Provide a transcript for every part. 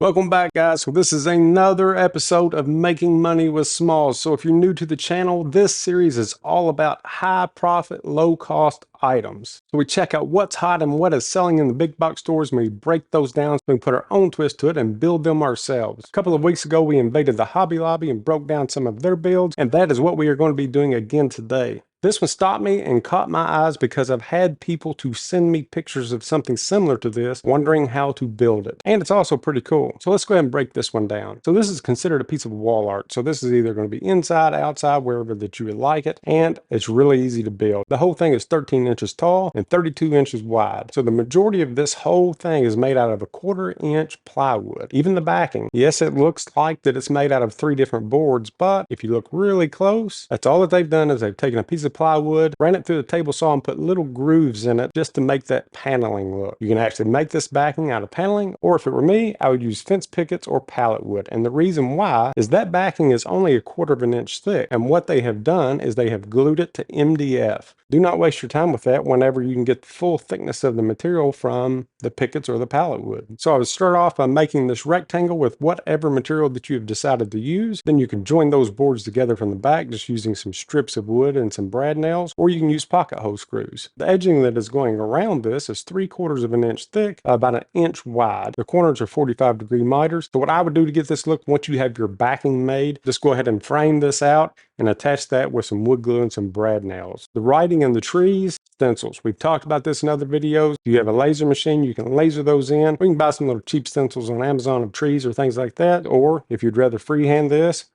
Welcome back, guys. So this is another episode of Making Money with Smalls. So if you're new to the channel, this series is all about high profit, low cost items. So we check out what's hot and what is selling in the big box stores, and we break those down so we can put our own twist to it and build them ourselves. A couple of weeks ago, we invaded the Hobby Lobby and broke down some of their builds, and that is what we are going to be doing again today. This one stopped me and caught my eyes because I've had people to send me pictures of something similar to this, wondering how to build it. And it's also pretty cool. So let's go ahead and break this one down. So this is considered a piece of wall art. So this is either going to be inside, outside, wherever that you would like it. And it's really easy to build. The whole thing is 13 inches tall and 32 inches wide. So the majority of this whole thing is made out of a 1/4 inch plywood. Even the backing. Yes, it looks like that it's made out of 3 different boards, but if you look really close, that's all that they've done is they've taken a piece of plywood, ran it through the table saw and put little grooves in it just to make that paneling look. You can actually make this backing out of paneling, or if it were me, I would use fence pickets or pallet wood. And the reason why is that backing is only a 1/4 inch thick. And what they have done is they have glued it to MDF. Do not waste your time with that whenever you can get the full thickness of the material from the pickets or the pallet wood. So I would start off by making this rectangle with whatever material that you have decided to use. Then you can join those boards together from the back just using some strips of wood and some brad nails, or you can use pocket hole screws. The edging that is going around this is 3/4 of an inch thick, about an inch wide. The corners are 45-degree miters. So what I would do to get this look, once you have your backing made, just go ahead and frame this out and attach that with some wood glue and some brad nails. The writing and the trees, stencils. We've talked about this in other videos. If you have a laser machine, you can laser those in. We can buy some little cheap stencils on Amazon of trees or things like that. Or if you'd rather freehand this,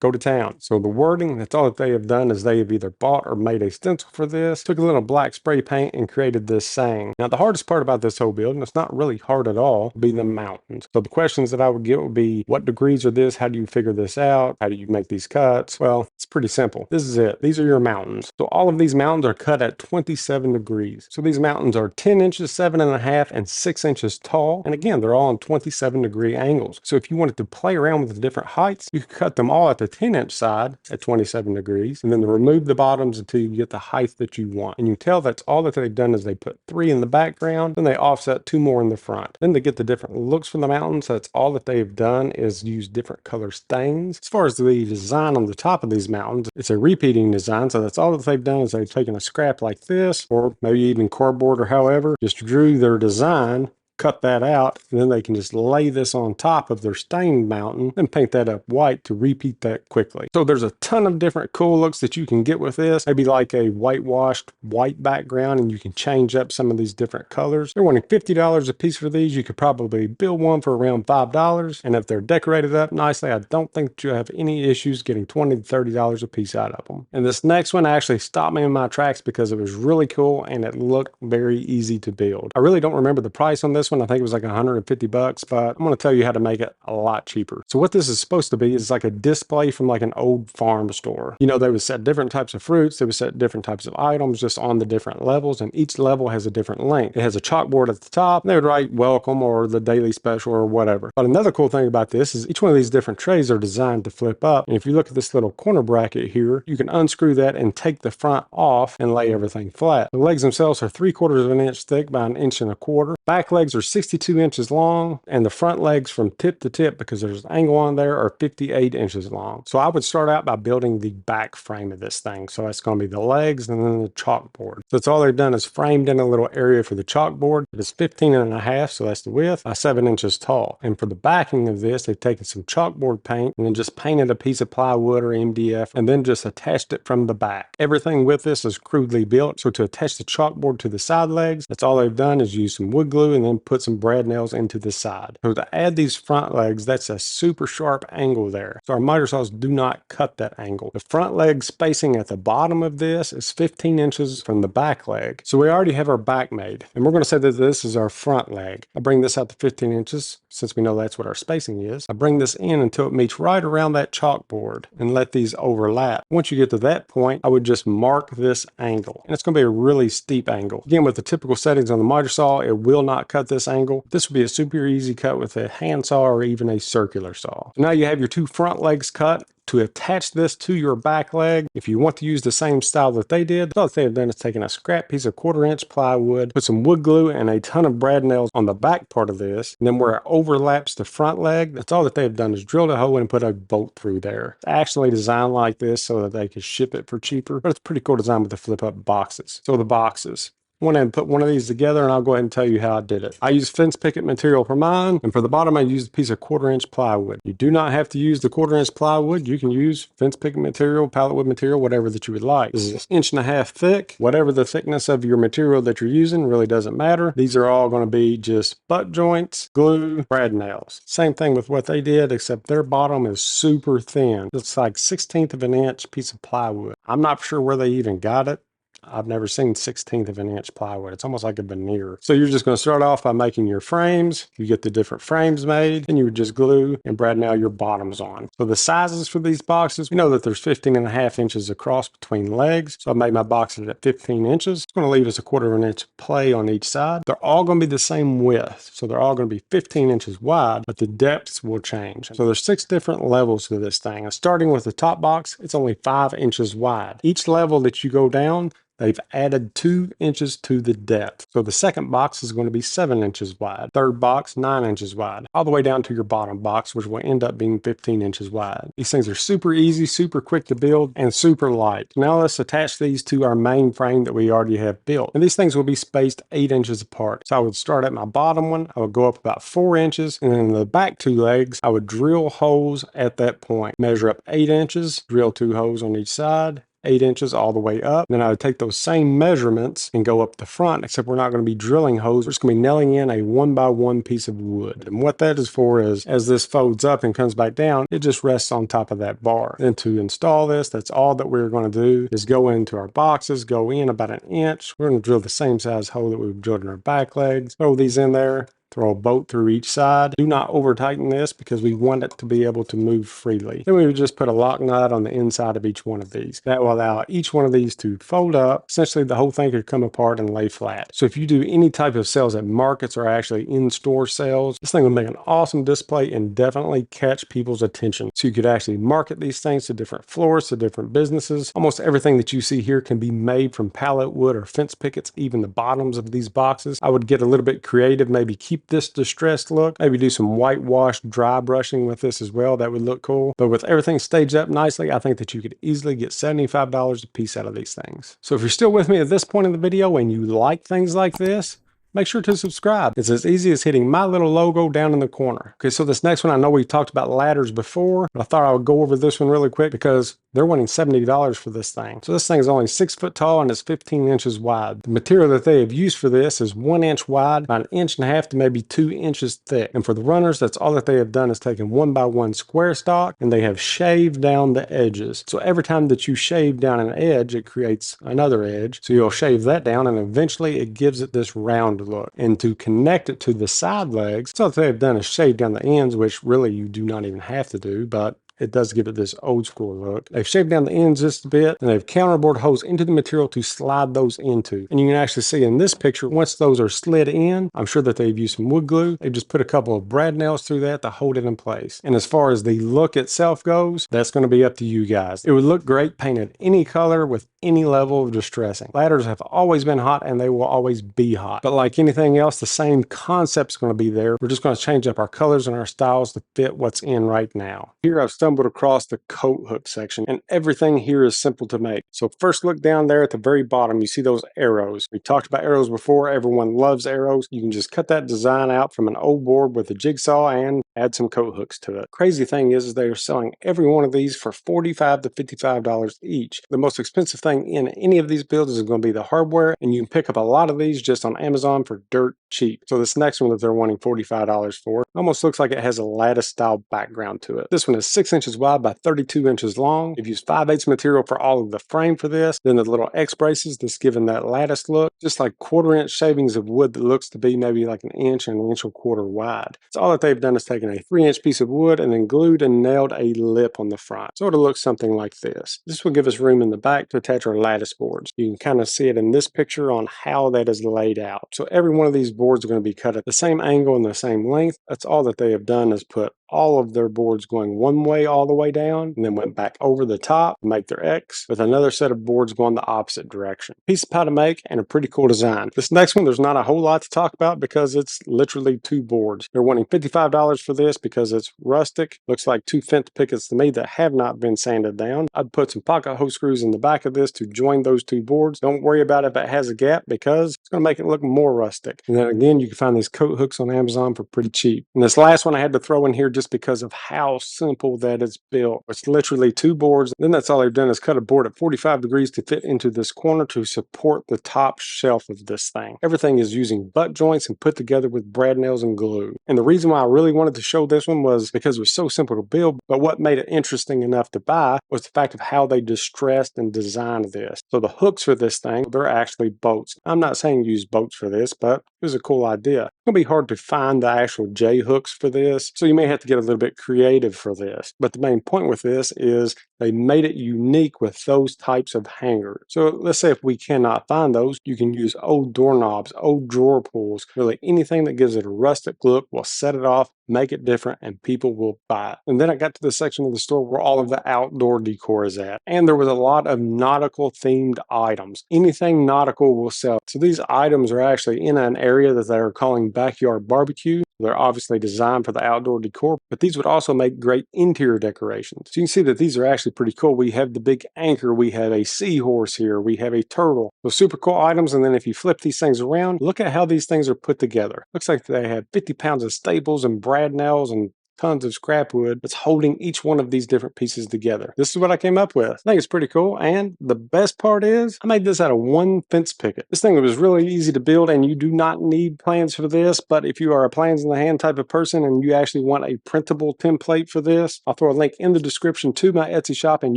go to town. So the wording, that's all that they have done is they have either bought or made a stencil for this, took a little black spray paint and created this saying. Now the hardest part about this whole build, and it's not really hard at all, would be the mountains. So the questions that I would get would be, what degrees are this? How do you figure this out? How do you make these cuts? Well, it's pretty simple. This is it. These are your mountains. So all of these mountains are cut at 27 degrees. So these mountains are 10 inches, 7.5, and 6 inches tall. And again, they're all on 27-degree angles. So if you wanted to play around with the different heights, you could cut them all at the 10-inch side at 27 degrees, and then remove the bottoms until you get the height that you want. And you can tell that's all that they've done is they put 3 in the background, then they offset 2 more in the front. Then to get the different looks from the mountains, that's all that they've done is use different color stains. As far as the design on the top of these mountains, it's a repeating design, so that's all that they've done is they've taken a scrap like this, or maybe even cardboard or however, just drew their design, cut that out, and then they can just lay this on top of their stained mountain and paint that up white to repeat that quickly. So there's a ton of different cool looks that you can get with this. Maybe like a whitewashed white background, and you can change up some of these different colors. They're wanting $50 a piece for these. You could probably build one for around $5, and if they're decorated up nicely, I don't think that you'll have any issues getting $20 to $30 a piece out of them. And this next one actually stopped me in my tracks because it was really cool and it looked very easy to build. I really don't remember the price on this one. I think it was like $150, but I'm going to tell you how to make it a lot cheaper. So what this is supposed to be is like a display from like an old farm store. You know, they would set different types of fruits, they would set different types of items just on the different levels, and each level has a different length. It has a chalkboard at the top, and they would write welcome or the daily special or whatever. But another cool thing about this is each one of these different trays are designed to flip up, and if you look at this little corner bracket here, you can unscrew that and take the front off and lay everything flat. The legs themselves are 3/4 of an inch thick by 1 1/4 inches. Back legs are 62 inches long, and the front legs from tip to tip, because there's an angle on there, are 58 inches long. So I would start out by building the back frame of this thing. So that's going to be the legs and then the chalkboard. So that's all they've done is framed in a little area for the chalkboard. It's 15.5, so that's the width, by 7 inches tall. And for the backing of this, they've taken some chalkboard paint and then just painted a piece of plywood or MDF and then just attached it from the back. Everything with this is crudely built. So to attach the chalkboard to the side legs, that's all they've done is use some wood glue and then put some brad nails into the side. So to add these front legs, that's a super sharp angle there. So our miter saws do not cut that angle. The front leg spacing at the bottom of this is 15 inches from the back leg. So we already have our back made, and we're going to say that this is our front leg. I bring this out to 15 inches since we know that's what our spacing is. I bring this in until it meets right around that chalkboard and let these overlap. Once you get to that point, I would just mark this angle, and it's going to be a really steep angle. Again, with the typical settings on the miter saw, it will not cut this angle. This would be a super easy cut with a handsaw or even a circular saw. So now you have your 2 front legs cut. to attach this to your back leg, if you want to use the same style that they did, all they have done is taken a scrap piece of 1/4-inch plywood, put some wood glue and a ton of brad nails on the back part of this, and then where it overlaps the front leg, that's all that they've done is drilled a hole and put a bolt through there. It's actually designed like this so that they could ship it for cheaper, but it's a pretty cool design with the flip up boxes. So the boxes. I went ahead and put one of these together, and I'll go ahead and tell you how I did it. I used fence picket material for mine, and for the bottom I used a piece of 1/4-inch plywood. You do not have to use the 1/4-inch plywood. You can use fence picket material, pallet wood material, whatever that you would like. This is 1.5 inches thick. Whatever the thickness of your material that you're using really doesn't matter. These are all going to be just butt joints, glue, brad nails. Same thing with what they did, except their bottom is super thin. It's like 1/16 of an inch piece of plywood. I'm not sure where they even got it. I've never seen 1/16 of an inch plywood. It's almost like a veneer. So you're just going to start off by making your frames. You get the different frames made, and you would just glue and brad nail your bottoms on. So the sizes for these boxes, we know that there's 15.5 inches across between legs. So I made my boxes at 15 inches. It's going to leave us a 1/4 of an inch play on each side. They're all going to be the same width. So they're all going to be 15 inches wide, but the depths will change. So there's 6 different levels to this thing. And starting with the top box, it's only 5 inches wide. Each level that you go down, they've added 2 inches to the depth. So the second box is going to be 7 inches wide. Third box, 9 inches wide. All the way down to your bottom box, which will end up being 15 inches wide. These things are super easy, super quick to build, and super light. Now let's attach these to our main frame that we already have built. And these things will be spaced 8 inches apart. So I would start at my bottom one. I would go up about 4 inches. And then the back 2 legs, I would drill holes at that point. Measure up 8 inches, drill 2 holes on each side. 8 inches all the way up. Then I would take those same measurements and go up the front, except we're not going to be drilling holes. We're just going to be nailing in a 1x1 piece of wood. And what that is for is, as this folds up and comes back down, it just rests on top of that bar. And to install this, that's all that we're going to do is go into our boxes, go in about 1 inch. We're going to drill the same size hole that we've drilled in our back legs. Throw these in there. Throw a bolt through each side. Do not over tighten this because we want it to be able to move freely. Then we would just put a lock nut on the inside of each one of these. That will allow each one of these to fold up. Essentially the whole thing could come apart and lay flat. So if you do any type of sales at markets or actually in-store sales, this thing will make an awesome display and definitely catch people's attention. So you could actually market these things to different floors, to different businesses. Almost everything that you see here can be made from pallet wood or fence pickets, even the bottoms of these boxes. I would get a little bit creative, maybe keep this distressed look, maybe do some whitewash dry brushing with this as well. That would look cool. But with everything staged up nicely, I think that you could easily get $75 a piece out of these things. So if you're still with me at this point in the video and you like things like this, make sure to subscribe. It's as easy as hitting my little logo down in the corner. Okay, so this next one, I know we talked about ladders before, but I thought I would go over this one really quick because they're wanting $70 for this thing. So this thing is only 6 foot tall and it's 15 inches wide. The material that they have used for this is 1 inch wide, about 1.5 inches to maybe 2 inches thick. And for the runners, that's all that they have done is taken 1x1 square stock and they have shaved down the edges. So every time that you shave down an edge, it creates another edge. So you'll shave that down and eventually it gives it this round look. And to connect it to the side legs, so what they've done is shave down the ends, which really you do not even have to do, but it does give it this old school look. They've shaved down the ends just a bit, and they've counterbored holes into the material to slide those into. And you can actually see in this picture, once those are slid in, I'm sure that they've used some wood glue. They've just put a couple of brad nails through that to hold it in place. And as far as the look itself goes, that's going to be up to you guys. It would look great painted any color with any level of distressing. Ladders have always been hot and they will always be hot. But like anything else, the same concept's going to be there. We're just going to change up our colors and our styles to fit what's in right now. Here I've stumbled across the coat hook section, and everything here is simple to make. So first look down there at the very bottom, you see those arrows. We talked about arrows before. Everyone loves arrows. You can just cut that design out from an old board with a jigsaw and add some coat hooks to it. Crazy thing is they are selling every one of these for $45 to $55 each. The most expensive thing in any of these builds is going to be the hardware, and you can pick up a lot of these just on Amazon for dirt cheap. So this next one that they're wanting $45 for almost looks like it has a lattice style background to it. This one is 6 inches wide by 32 inches long. You've used 5/8 material for all of the frame for this. Then the little X braces that's giving that lattice look, just like 1/4 inch shavings of wood that looks to be maybe like 1 inch and 1.25 inches wide. So all that they've done is taken a 3-inch piece of wood and then glued and nailed a lip on the front. So it'll look something like this. This will give us room in the back to attach our lattice boards. You can kind of see it in this picture on how that is laid out. So every one of these boards are going to be cut at the same angle and the same length. That's all that they have done is put all of their boards going one way all the way down, and then went back over the top to make their X, with another set of boards going the opposite direction. Piece of pie to make and a pretty cool design. This next one, there's not a whole lot to talk about because it's literally 2 boards. They're wanting $55 for this because it's rustic. Looks like 2 fence pickets to me that have not been sanded down. I'd put some pocket hole screws in the back of this to join those 2 boards. Don't worry about if it has a gap because it's going to make it look more rustic. And then again, you can find these coat hooks on Amazon for pretty cheap. And this last one I had to throw in here just because of how simple that it's built. It's literally 2 boards. Then that's all they've done is cut a board at 45 degrees to fit into this corner to support the top shelf of this thing. Everything is using butt joints and put together with brad nails and glue. And the reason why I really wanted to show this one was because it was so simple to build, but what made it interesting enough to buy was the fact of how they distressed and designed this. So the hooks for this thing, they're actually bolts. I'm not saying use bolts for this, but it was a cool idea. It's going to be hard to find the actual J hooks for this, so you may have to get a little bit creative for this. But the main point with this is they made it unique with those types of hangers. So let's say if we cannot find those, you can use old doorknobs, old drawer pulls, really anything that gives it a rustic look will set it off, make it different, and people will buy it. And then I got to the section of the store where all of the outdoor decor is at. And there was a lot of nautical themed items. Anything nautical will sell. So these items are actually in an area that they're calling backyard barbecue. They're obviously designed for the outdoor decor, but these would also make great interior decorations. So you can see that these are actually pretty cool. We have the big anchor, we have a seahorse here, we have a turtle. Those super cool items, and then if you flip these things around, look at how these things are put together. Looks like they have 50 pounds of staples and brad nails and tons of scrap wood that's holding each one of these different pieces together. This is what I came up with. I think it's pretty cool, and the best part is I made this out of 1 fence picket. This thing was really easy to build, and you do not need plans for this, but if you are a plans in the hand type of person and you actually want a printable template for this, I'll throw a link in the description to my Etsy shop and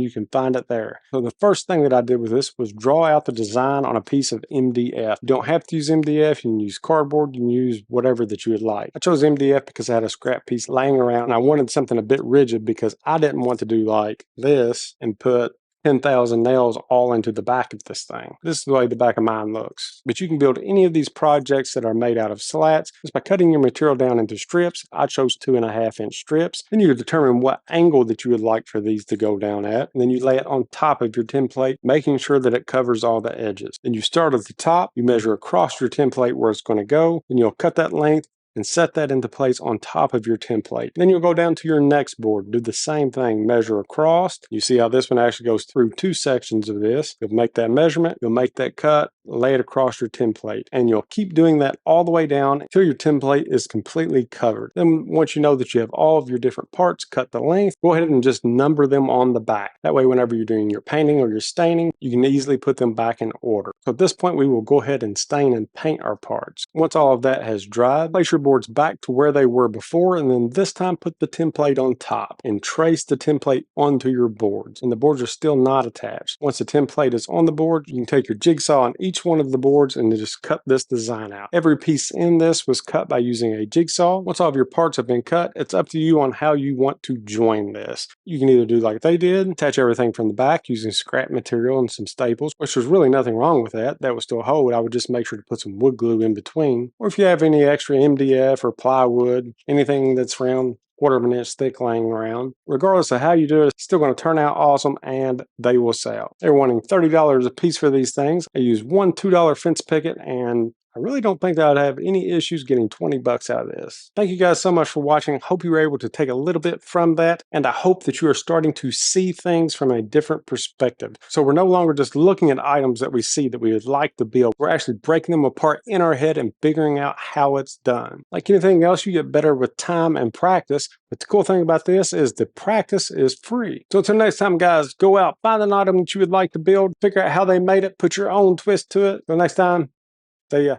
you can find it there. So the first thing that I did with this was draw out the design on a piece of MDF. You don't have to use MDF, you can use cardboard, you can use whatever that you would like. I chose MDF because I had a scrap piece laying around and I wanted something a bit rigid because I didn't want to do like this and put 10,000 nails all into the back of this thing. This is the way the back of mine looks. But you can build any of these projects that are made out of slats just by cutting your material down into strips. I chose 2.5-inch strips. Then you determine what angle that you would like for these to go down at. And then you lay it on top of your template, making sure that it covers all the edges. Then you start at the top, you measure across your template where it's going to go, and you'll cut that length and set that into place on top of your template. Then you'll go down to your next board, do the same thing, measure across. You see how this one actually goes through 2 sections of this. You'll make that measurement, you'll make that cut, lay it across your template, and you'll keep doing that all the way down until your template is completely covered. Then once you know that you have all of your different parts cut the length, go ahead and just number them on the back. That way whenever you're doing your painting or your staining, you can easily put them back in order. So at this point we will go ahead and stain and paint our parts. Once all of that has dried, place your boards back to where they were before, and then this time put the template on top and trace the template onto your boards. And the boards are still not attached. Once the template is on the board, you can take your jigsaw on each one of the boards and just cut this design out. Every piece in this was cut by using a jigsaw. Once all of your parts have been cut, it's up to you on how you want to join this. You can either do like they did, attach everything from the back using scrap material and some staples, which there's really nothing wrong with that. That would still hold. I would just make sure to put some wood glue in between. Or if you have any extra MDF or plywood, anything that's around 1/4 of an inch thick laying around. Regardless of how you do it, it's still going to turn out awesome and they will sell. They're wanting $30 a piece for these things. I use 1 $2 fence picket and I really don't think that I'd have any issues getting 20 bucks out of this. Thank you guys so much for watching. Hope you were able to take a little bit from that, and I hope that you are starting to see things from a different perspective. So we're no longer just looking at items that we see that we would like to build. We're actually breaking them apart in our head and figuring out how it's done. Like anything else, you get better with time and practice. But the cool thing about this is the practice is free. So until next time, guys, go out, find an item that you would like to build, figure out how they made it, put your own twist to it. Until next time, see ya.